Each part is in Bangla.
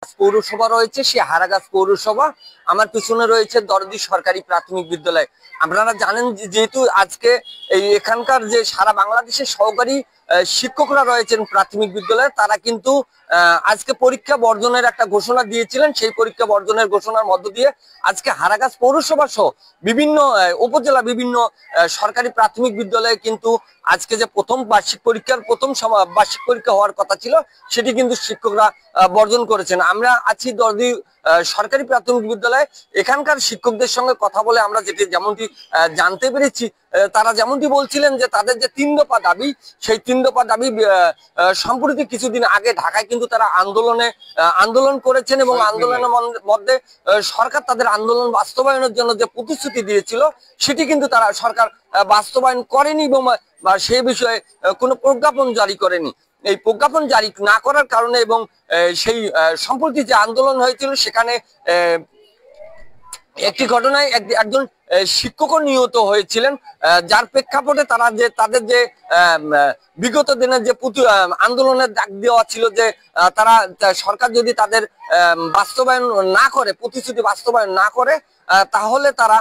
পৌরসভা রয়েছে, সে হারাগাছ পৌরসভা। আমার পিছনে রয়েছে দরদি সরকারি প্রাথমিক বিদ্যালয়। আপনারা জানেন যেহেতু আজকে এখানকার যে সারা বাংলাদেশের সহকারী শিক্ষকরা রয়েছেন প্রাথমিক বিদ্যালয়ে, তারা কিন্তু আজকে পরীক্ষা বর্জনের একটা ঘোষণা দিয়েছিলেন। সেই পরীক্ষা বর্জনের ঘোষণার মধ্য দিয়ে আজকে হারাগাছ পৌরসভা সহ বিভিন্ন উপজেলা বিভিন্ন সরকারি প্রাথমিক বিদ্যালয়ে কিন্তু আজকে যে প্রথম বার্ষিক পরীক্ষা হওয়ার কথা ছিল, সেটি কিন্তু শিক্ষকরা বর্জন করেছেন। আমরা আছি দরদি সরকারি প্রাথমিক বিদ্যালয়ে। এখানকার শিক্ষকদের সঙ্গে কথা বলে আমরা যেমনটি জানতে পেরেছি, তারা যেমনটি বলছিলেন যে তাদের যে 3 দফা দাবি, সেই 3 দফা দাবি সম্প্রতি কিছুদিন আগে ঢাকায় কিন্তু তারা আন্দোলন করেছেন এবং আন্দোলনের মধ্যে সরকার তাদের আন্দোলন বাস্তবায়নের জন্য যে প্রতিশ্রুতি দিয়েছিল, সেটি কিন্তু তারা সরকার বাস্তবায়ন করেনি এবং সেই বিষয়ে কোনো প্রজ্ঞাপন জারি করেনি। এই প্রজ্ঞাপন জারি না করার কারণে এবং সেই সম্প্রতি যে আন্দোলন হয়েছিল, সেখানে একটি ঘটনায় একজন শিক্ষকও নিহত হয়েছিলেন, যার প্রেক্ষাপটে তাদের যে বিগত দিনের যে আন্দোলনের ডাক দেওয়া ছিল যে তারা সরকার যদি তাদের বাস্তবায়ন না করে, প্রতিশ্রুতি বাস্তবায়ন না করে, তাহলে তারা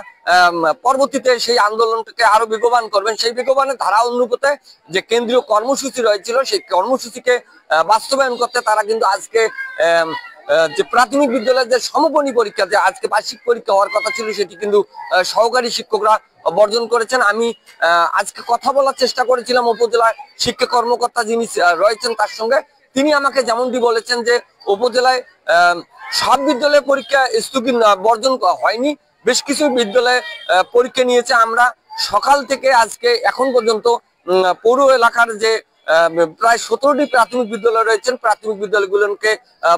পরবর্তীতে সেই আন্দোলনটাকে আরো বেগবান করবেন। সেই বেগবানের ধারা অনুরূপতে যে কেন্দ্রীয় কর্মসূচি রয়েছিল, সেই কর্মসূচিকে বাস্তবায়ন করতে তারা কিন্তু আজকে যে প্রাথমিক বিদ্যালয়ের যে সমাপনী পরীক্ষা, যে আজকে বার্ষিক পরীক্ষা হওয়ার কথা ছিল, সেটি কিন্তু সহকারী শিক্ষকরা বর্জন করেছেন। আমি আজকে কথা বলার চেষ্টা করেছিলাম উপজেলার শিক্ষা কর্মকর্তা যিনি রয়েছেন তার সঙ্গে। তিনি আমাকে যেমনটি বলেছেন যে উপজেলায় সব বিদ্যালয়ে পরীক্ষা স্থগিত বর্জন হয়নি, বেশ কিছু বিদ্যালয়ে পরীক্ষা নিয়েছে। আমরা সকাল থেকে আজকে এখন পর্যন্ত পৌর এলাকার যে প্রায় 17টি প্রাথমিক বিদ্যালয় রয়েছেন, প্রাথমিক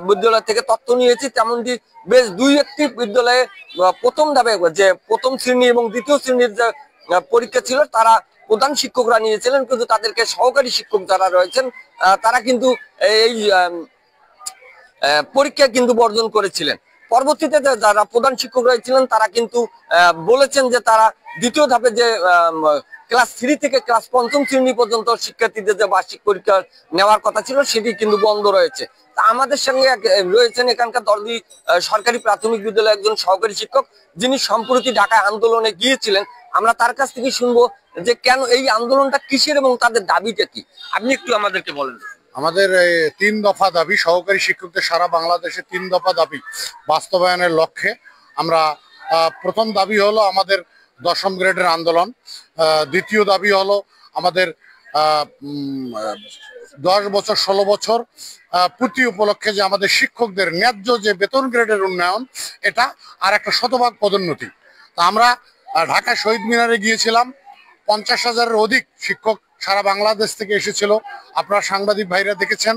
বিদ্যালয় থেকে তথ্য নিয়েছি। তেমনটি বেশ 2-1টি বিদ্যালয়ে প্রথম ধাপে যে প্রথম শ্রেণী এবং দ্বিতীয় শ্রেণীর যে পরীক্ষা ছিল, তারা প্রধান শিক্ষকরা নিয়েছিলেন, কিন্তু তাদেরকে সহকারী শিক্ষক যারা রয়েছেন তারা কিন্তু এই পরীক্ষা কিন্তু বর্জন করেছিলেন। পরবর্তীতে যারা প্রধান শিক্ষক রয়েছিলেন তারা কিন্তু বলেছেন যে তারা দ্বিতীয় ধাপে যে ক্লাস 3 থেকে ক্লাস 5ম শ্রেণী পর্যন্ত শিক্ষার্থীদের যে বার্ষিক পরীক্ষা নেওয়ার কথা ছিল, সেটি কিন্তু বন্ধ রয়েছে। তা আমাদের সঙ্গে রয়েছেন এখানকার দরদি সরকারি প্রাথমিক বিদ্যালয়ের একজন সহকারী শিক্ষক, যিনি সম্প্রতি ঢাকায় আন্দোলনে গিয়েছিলেন। আমরা তার কাছ থেকে শুনবো যে কেন এই আন্দোলনটা কিসের এবং তাদের দাবিটা কি। আপনি একটু আমাদেরকে বলেন। আমাদের 3 দফা দাবি, সহকারী শিক্ষকদের সারা বাংলাদেশে 3 দফা দাবি বাস্তবায়নের লক্ষ্যে আমরা প্রথম দাবি হলো আমাদের 10ম গ্রেডের আন্দোলন। দ্বিতীয় দাবি হলো আমাদের 10 বছর 16 বছর পূর্তি উপলক্ষে যে আমাদের শিক্ষকদের ন্যায্য যে বেতন গ্রেডের উন্নয়ন, এটা আর একটা শতভাগ পদোন্নতি। তা আমরা ঢাকা শহীদ মিনারে গিয়েছিলাম, 50,000-এর অধিক শিক্ষক সারা বাংলাদেশ থেকে এসেছিল। আপনারা সাংবাদিক ভাইরা দেখেছেন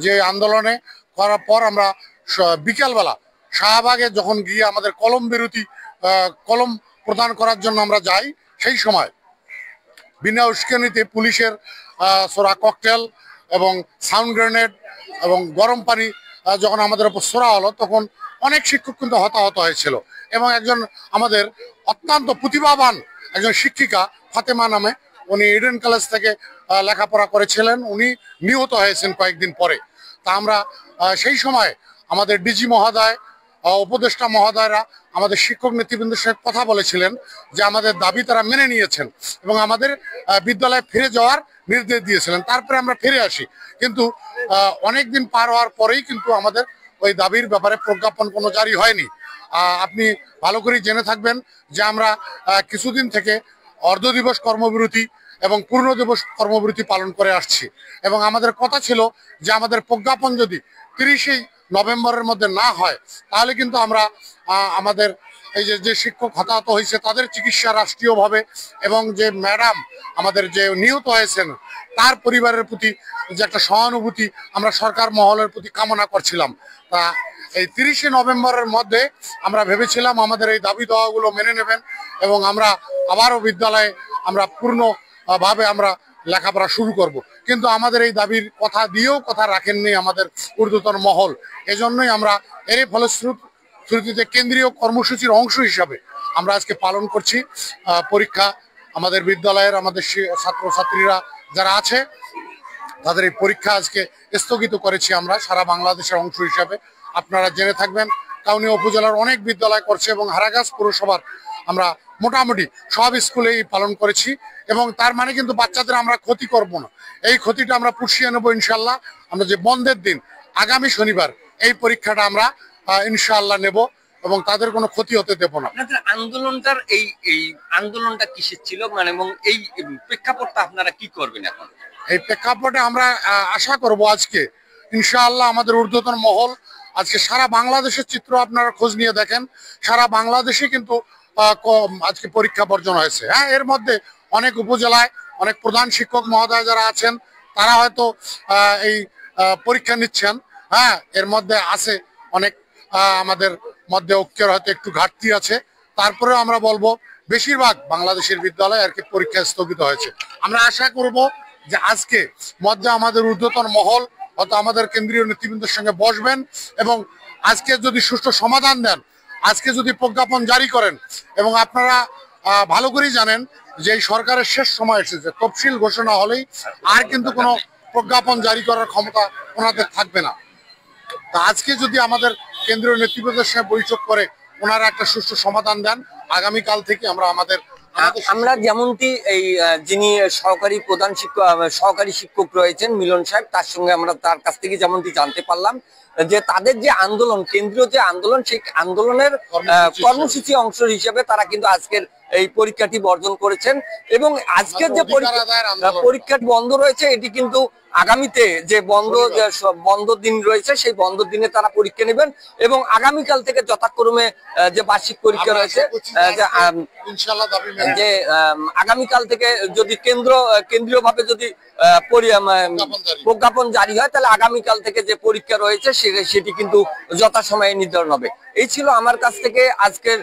যে আন্দোলনে করার পর আমরা বিকালবেলা শাহবাগে যখন গিয়ে আমাদের কলম প্রদান করার জন্য আমরা যাই, সেই সময় বিনা উস্কানিতে পুলিশের ছোড়া ককটেল এবং সাউন্ড গ্রেনেড এবং গরম পানি যখন আমাদের উপর ছোড়া হলো, তখন অনেক শিক্ষক কিন্তু হতাহত হয়েছিল। এবং একজন আমাদের অত্যন্ত প্রতিভাবান একজন শিক্ষিকা ফাতেমা নামে, উনি ইডেন কলেজ থেকে লেখাপড়া করেছিলেন, উনি নিহত হয়েছেন কয়েকদিন পরে। তা আমরা সেই সময় আমাদের ডিজি মহোদয়, উপদেষ্টা মহোদয়রা আমাদের শিক্ষক নেতৃবৃন্দের সাথে কথা বলেছিলেন যে আমাদের দাবি তারা মেনে নিয়েছেন এবং আমাদের বিদ্যালয়ে ফিরে যাওয়ার নির্দেশ দিয়েছিলেন। তারপরে আমরা ফিরে আসি, কিন্তু অনেকদিন পার হওয়ার পরেই কিন্তু আমাদের ওই দাবির ব্যাপারে প্রজ্ঞাপন কোনো জারি হয়নি। আপনি ভালো করেই জেনে থাকবেন যে আমরা কিছুদিন থেকে অর্ধ দিবস কর্মবিরতি এবং পূর্ণ দিবস কর্মবিরতি পালন করে আসছি এবং আমাদের কথা ছিল যে আমাদের প্রজ্ঞাপন যদি 30 নভেম্বরের মধ্যে না হয়, তাহলে কিন্তু আমরা আমাদের এই যে শিক্ষক হতাহত হয়েছে তাদের চিকিৎসা রাষ্ট্রীয়ভাবে এবং যে ম্যাডাম আমাদের যে নিহত হয়েছেন তার পরিবারের প্রতি যে একটা সহানুভূতি আমরা সরকার মহলের প্রতি কামনা করছিলাম। তা এই 30 নভেম্বরের মধ্যে আমরা ভেবেছিলাম আমাদের এই দাবি দেওয়াগুলো মেনে নেবেন এবং আমরা আবারও বিদ্যালয়ে আমরা পূর্ণভাবে আমরা লেখাপড়া শুরু করব। কিন্তু আমাদের এই দাবির কথা দিয়েও কথা রাখেননি আমাদের ঊর্ধ্বতন মহল। এজন্যই আমরা এর ফলশ্রুতিতে কেন্দ্রীয় কর্মসূচির অংশ হিসাবে আমরা আজকে পালন করছি পরীক্ষা। আমাদের বিদ্যালয়ের আমাদের ছাত্রছাত্রীরা যারা আছে তাদের এই পরীক্ষা আজকে স্থগিত করেছি আমরা সারা বাংলাদেশের অংশ হিসাবে। আপনারা জেনে থাকবেন কাউনিয়া উপজেলার অনেক বিদ্যালয় করছে এবং হারাগাছ পৌরসভার আমরা মোটামুটি সব স্কুলেই পালন করেছি এবং তার মানে কিন্তু বাচ্চাদের আমরা ক্ষতি করব না, এই ক্ষতিটা আমরা পুষিয়ে নেবো ইনশাল্লাহ। আমরা যে বন্ধের দিন আগামী শনিবার এই পরীক্ষাটা আমরা ইনশাআল্লাহ নেব এবং তাদের কোনো ক্ষতি হতে দেব না। আপনাদের আন্দোলনটার এই আন্দোলনটা কিসের ছিল, মানে এবং এই প্রেক্ষাপটটা আপনারা কি করবেন এখন? এই প্রেক্ষাপটে আমরা আশা করব আজকে ইনশাআল্লাহ আমাদের ঊর্ধ্বতন মহল আজকে সারা বাংলাদেশের চিত্র আপনারা খোঁজ নিয়ে দেখেন, সারা বাংলাদেশে কিন্তু আজকে পরীক্ষা বর্জন হয়েছে। হ্যাঁ, এর মধ্যে অনেক উপজেলায় অনেক প্রধান শিক্ষক মহোদয় যারা আছেন তারা হয়তো এই পরীক্ষা নিচ্ছেন। হ্যাঁ, এর মধ্যে আছে অনেক আমাদের মধ্যে ঐক্যের হয়তো একটু ঘাটতি আছে, তারপরেও আমরা বলবো বেশিরভাগ বাংলাদেশের বিদ্যালয় আর কি পরীক্ষা স্থগিত হয়েছে। আমরা আশা করব যে আজকে মধ্যে আমাদের ঊর্ধ্বতন মহল হয়তো আমাদের কেন্দ্রীয় নেতৃবৃন্দের সঙ্গে বসবেন এবং আজকে যদি সুষ্ঠু সমাধান দেন, আজকে যদি প্রজ্ঞাপন জারি করেন এবং আপনারা ভালো করেই জানেন যে এই সরকারের শেষ সময় এসেছে, তফসিল ঘোষণা হলেই আর কিন্তু কোনো প্রজ্ঞাপন জারি করার ক্ষমতা ওনাদের থাকবে না। তা আজকে যদি আমাদের কেন্দ্রীয় নেতৃবৃন্দের সঙ্গে বৈঠক করে ওনারা একটা সুষ্ঠু সমাধান দেন, আগামীকাল থেকে আমরা যেমনটি এই যিনি সহকারী শিক্ষক রয়েছেন মিলন সাহেব, তার সঙ্গে আমরা তার কাছ থেকে যেমনটি জানতে পারলাম যে তাদের যে আন্দোলন, কেন্দ্রীয় যে আন্দোলন, সেই আন্দোলনের কর্মসূচি অংশ হিসেবে তারা কিন্তু আজকের এই পরীক্ষাটি বর্জন করেছেন এবং আজকের যে পরীক্ষাটি বন্ধ রয়েছে এটি কিন্তু আগামীতে যে বন্ধ দিন রয়েছে সেই বন্ধ দিনে তারা পরীক্ষা নেবেন এবং আগামীকাল থেকে যথাক্রমে যে বার্ষিক পরীক্ষা রয়েছে যে আগামীকাল থেকে যদি কেন্দ্রীয় ভাবে যদি প্রজ্ঞাপন জারি হয় তাহলে আগামীকাল থেকে যে পরীক্ষা রয়েছে সেটি কিন্তু যথাসময়ে নির্ধারণ হবে। এই ছিল আমার কাছ থেকে আজকের